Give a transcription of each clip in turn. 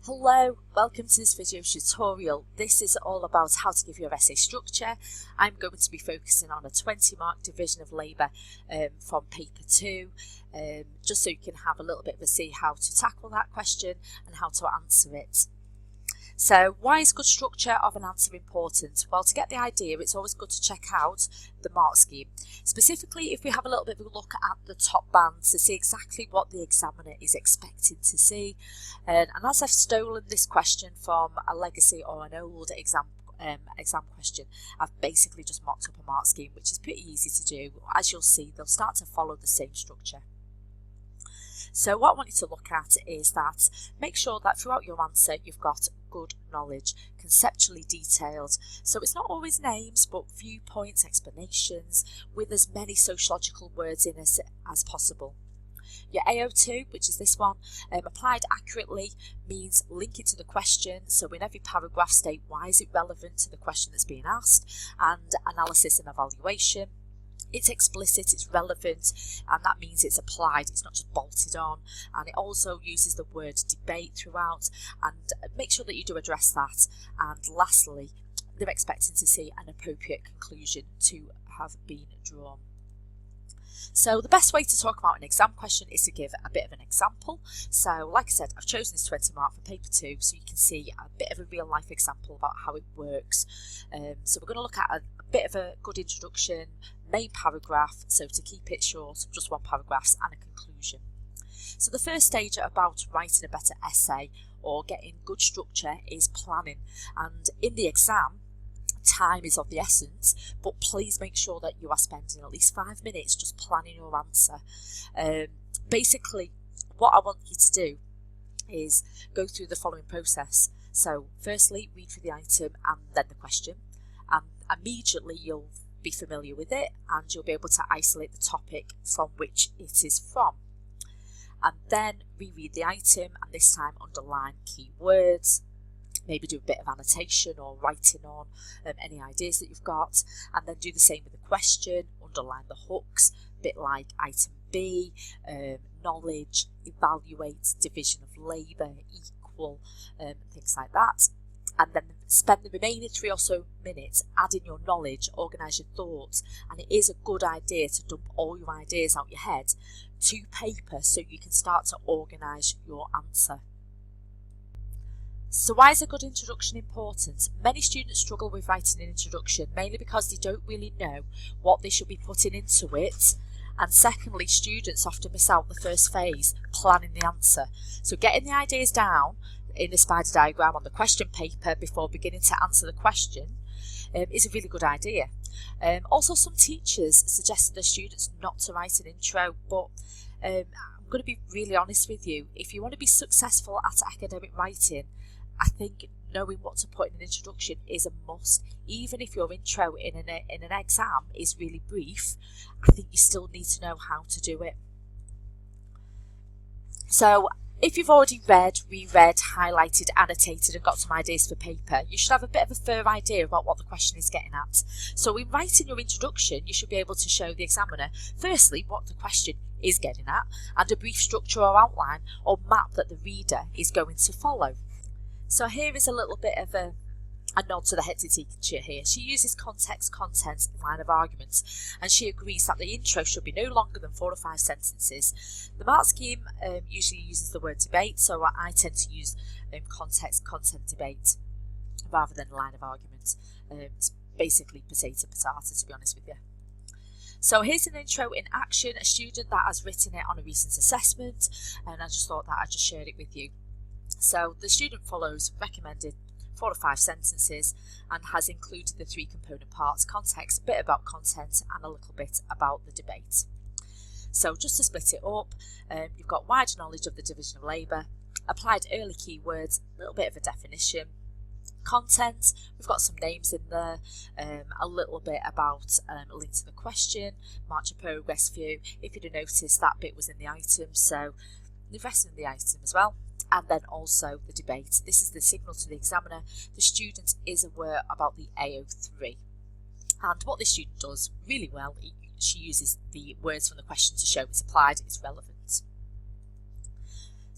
Hello, welcome to this video tutorial. This is all about how to give your essay structure. I'm going to be focusing on a 20-mark division of labour from paper 2, just so you can have a little bit of a see how to tackle that question and how to answer it. So why is good structure of an answer important? Well, to get the idea, it's always good to check out the mark scheme. Specifically, if we have a little bit of a look at the top bands to see exactly what the examiner is expecting to see. And as I've stolen this question from a legacy or an old exam question, I've basically just mocked up a mark scheme, which is pretty easy to do. As you'll see, they'll start to follow the same structure. So what I want you to look at is that make sure that throughout your answer you've got good knowledge, conceptually detailed. So it's not always names, but viewpoints, explanations, with as many sociological words in as possible. Your AO2, which is this one, applied accurately means link it to the question. So in every paragraph state why is it relevant to the question that's being asked, and analysis and evaluation. It's explicit, it's relevant, and that means it's applied, it's not just bolted on. And it also uses the word debate throughout, and make sure that you do address that. And lastly, they're expecting to see an appropriate conclusion to have been drawn. So the best way to talk about an exam question is to give a bit of an example. So like I said, I've chosen this 20 mark for paper 2 so you can see a bit of a real life example about how it works. So we're going to look at a bit of a good introduction, main paragraph, so to keep it short, just one paragraph, and a conclusion. So the first stage about writing a better essay or getting good structure is planning, and in the exam time is of the essence, but please make sure that you are spending at least 5 minutes just planning your answer. Basically what I want you to do is go through the following process. So firstly, read through the item and then the question, and immediately you'll be familiar with it and you'll be able to isolate the topic from which it is from. And then reread the item and this time underline key words. Maybe do a bit of annotation or writing on any ideas that you've got, and then do the same with the question, underline the hooks, a bit like item B, knowledge, evaluate, division of labour, equal, things like that. And then spend the remaining 3 or so minutes adding your knowledge, organise your thoughts, and it is a good idea to dump all your ideas out your head to paper so you can start to organise your answer. So why is a good introduction important? Many students struggle with writing an introduction, mainly because they don't really know what they should be putting into it. And secondly, students often miss out the first phase, planning the answer. So getting the ideas down in the spider diagram on the question paper before beginning to answer the question is a really good idea. Also, some teachers suggest to their students not to write an intro, but I'm going to be really honest with you. If you want to be successful at academic writing, I think knowing what to put in an introduction is a must. Even if your intro in an exam is really brief, I think you still need to know how to do it. So if you've already read, reread, highlighted, annotated and got some ideas for paper, you should have a bit of a fair idea about what the question is getting at. So in writing your introduction, you should be able to show the examiner, firstly, what the question is getting at, and a brief structure or outline or map that the reader is going to follow. So here is a little bit of a nod to the head teacher here. She uses context, content, and line of arguments, and she agrees that the intro should be no longer than 4 or 5 sentences. The mark scheme usually uses the word debate, so I tend to use context, content, debate rather than line of argument. It's basically potato, to be honest with you. So here's an intro in action, a student that has written it on a recent assessment, and I just thought that I'd just share it with you. So the student follows recommended 4 or 5 sentences and has included the 3 component parts: context, a bit about content, and a little bit about the debate. So just to split it up, you've got wider knowledge of the division of labour, applied early keywords, a little bit of a definition. Content, we've got some names in there, a little bit about a link to the question, march of progress view. If you'd have noticed, that bit was in the item, so the rest of the item as well. And then also the debate. This is the signal to the examiner. The student is aware about the AO3. And what this student does really well, she uses the words from the question to show it's applied, it's relevant.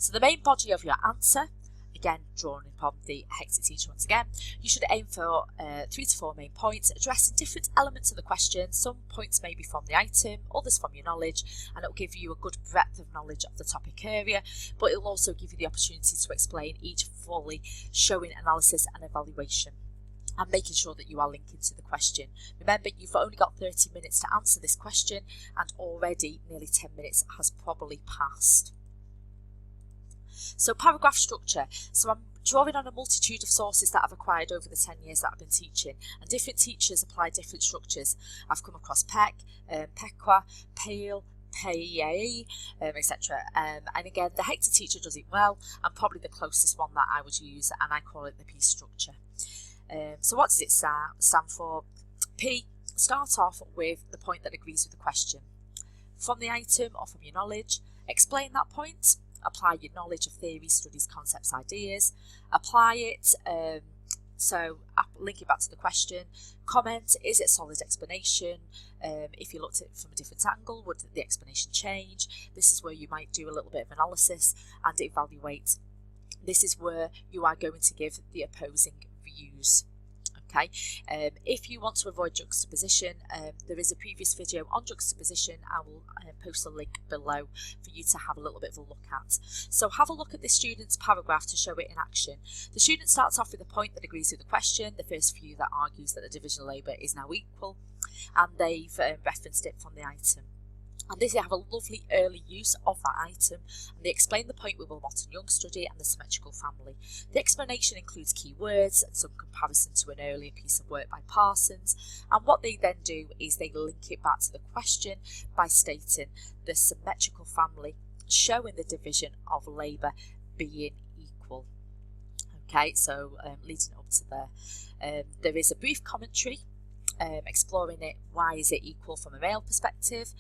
So the main body of your answer, again drawing upon the hectic teacher once again. You should aim for 3 to 4 main points, addressing different elements of the question. Some points may be from the item, others from your knowledge, and it will give you a good breadth of knowledge of the topic area, but it will also give you the opportunity to explain each fully, showing analysis and evaluation, and making sure that you are linking to the question. Remember, you've only got 30 minutes to answer this question, and already nearly 10 minutes has probably passed. So paragraph structure. So I'm drawing on a multitude of sources that I've acquired over the 10 years that I've been teaching, and different teachers apply different structures. I've come across Peck, Pequa, Pale, PAE, etc. And again, the hectic teacher does it well, and probably the closest one that I would use, and I call it the P structure. So what does it stand for? P, start off with the point that agrees with the question. From the item or from your knowledge, explain that point. Apply your knowledge of theories, studies, concepts, ideas. Apply it, so link it back to the question. Comment, is it a solid explanation? If you looked at it from a different angle, would the explanation change? This is where you might do a little bit of analysis and evaluate. This is where you are going to give the opposing views. Okay, if you want to avoid juxtaposition, there is a previous video on juxtaposition. I will post a link below for you to have a little bit of a look at. So have a look at the student's paragraph to show it in action. The student starts off with a point that agrees with the question, the first view that argues that the division of labour is now equal, and they've referenced it from the item. And they have a lovely early use of that item, and they explain the point with Wilmot and Young study and the symmetrical family. The explanation includes key words and some comparison to an earlier piece of work by Parsons, and what they then do is they link it back to the question by stating the symmetrical family, showing the division of labour being equal. Okay, so leading up to there, there is a brief commentary exploring it. Why is it equal from a male perspective?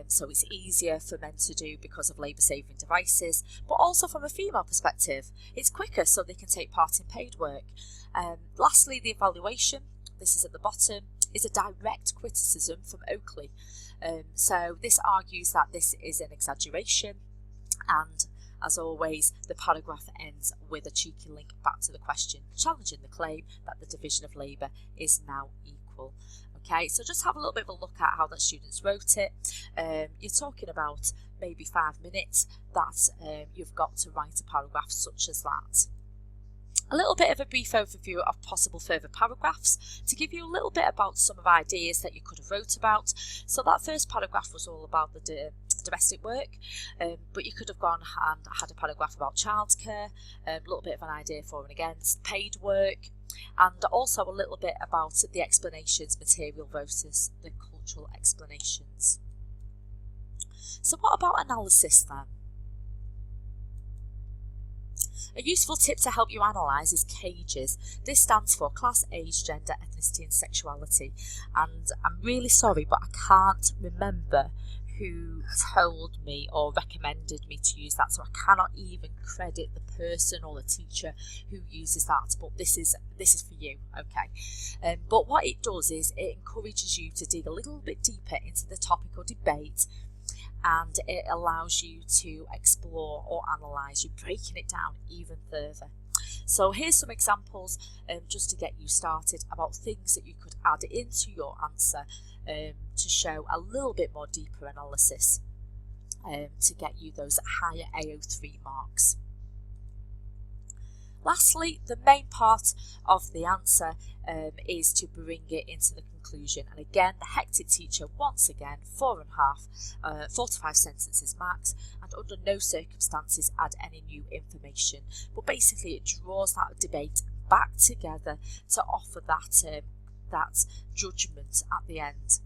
So it's easier for men to do because of labour saving devices, but also from a female perspective, it's quicker so they can take part in paid work. Lastly, the evaluation, this is at the bottom, is a direct criticism from Oakley. So this argues that this is an exaggeration, and as always, the paragraph ends with a cheeky link back to the question, challenging the claim that the division of labour is now equal. Okay, so just have a little bit of a look at how the students wrote it. You're talking about maybe 5 minutes that you've got to write a paragraph such as that. A little bit of a brief overview of possible further paragraphs to give you a little bit about some of the ideas that you could have wrote about. So that first paragraph was all about the domestic work, but you could have gone and had a paragraph about childcare, a little bit of an idea for and against, paid work, and also a little bit about the explanations, material versus the cultural explanations. So what about analysis then? A useful tip to help you analyse is CAGES. This stands for class, age, gender, ethnicity and sexuality. And I'm really sorry, but I can't remember who told me or recommended me to use that, so I cannot even credit the person or the teacher who uses that, but this is for you, okay. But what it does is it encourages you to dig a little bit deeper into the topic or debate, and it allows you to explore or analyse. You're breaking it down even further. So here's some examples just to get you started about things that you could add into your answer to show a little bit more deeper analysis to get you those higher AO3 marks. Lastly, the main part of the answer is to bring it into the conclusion. And again, the hectic teacher, once again, 4 to 5 sentences max, and under no circumstances add any new information. But basically, it draws that debate back together to offer that judgment at the end.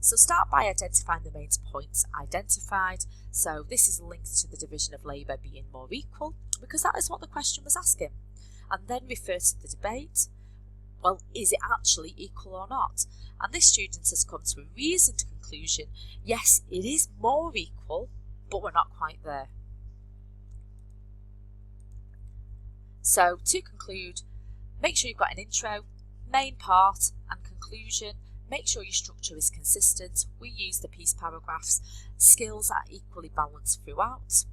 So start by identifying the main points identified. So this is linked to the division of labour being more equal, because that is what the question was asking. And then refer to the debate. Well, is it actually equal or not? And this student has come to a reasoned conclusion. Yes, it is more equal, but we're not quite there. So to conclude, make sure you've got an intro, main part and conclusion. Make sure your structure is consistent. We use the piece paragraphs. Skills are equally balanced throughout.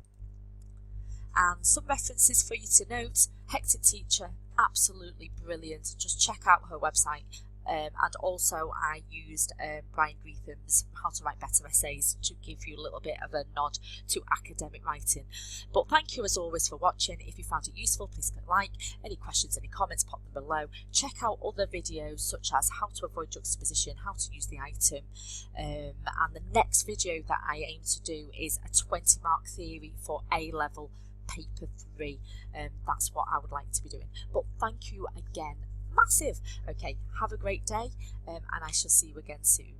And some references for you to note: Hectic Teacher, absolutely brilliant, just check out her website. And also I used Brian Greetham's How to Write Better Essays to give you a little bit of a nod to academic writing. But thank you as always for watching. If you found it useful, please click like. Any questions, any comments, pop them below. Check out other videos such as how to avoid juxtaposition, how to use the item, and the next video that I aim to do is a 20-mark theory for A-level paper 3. That's what I would like to be doing. But thank you again, massive. Okay, have a great day, and I shall see you again soon.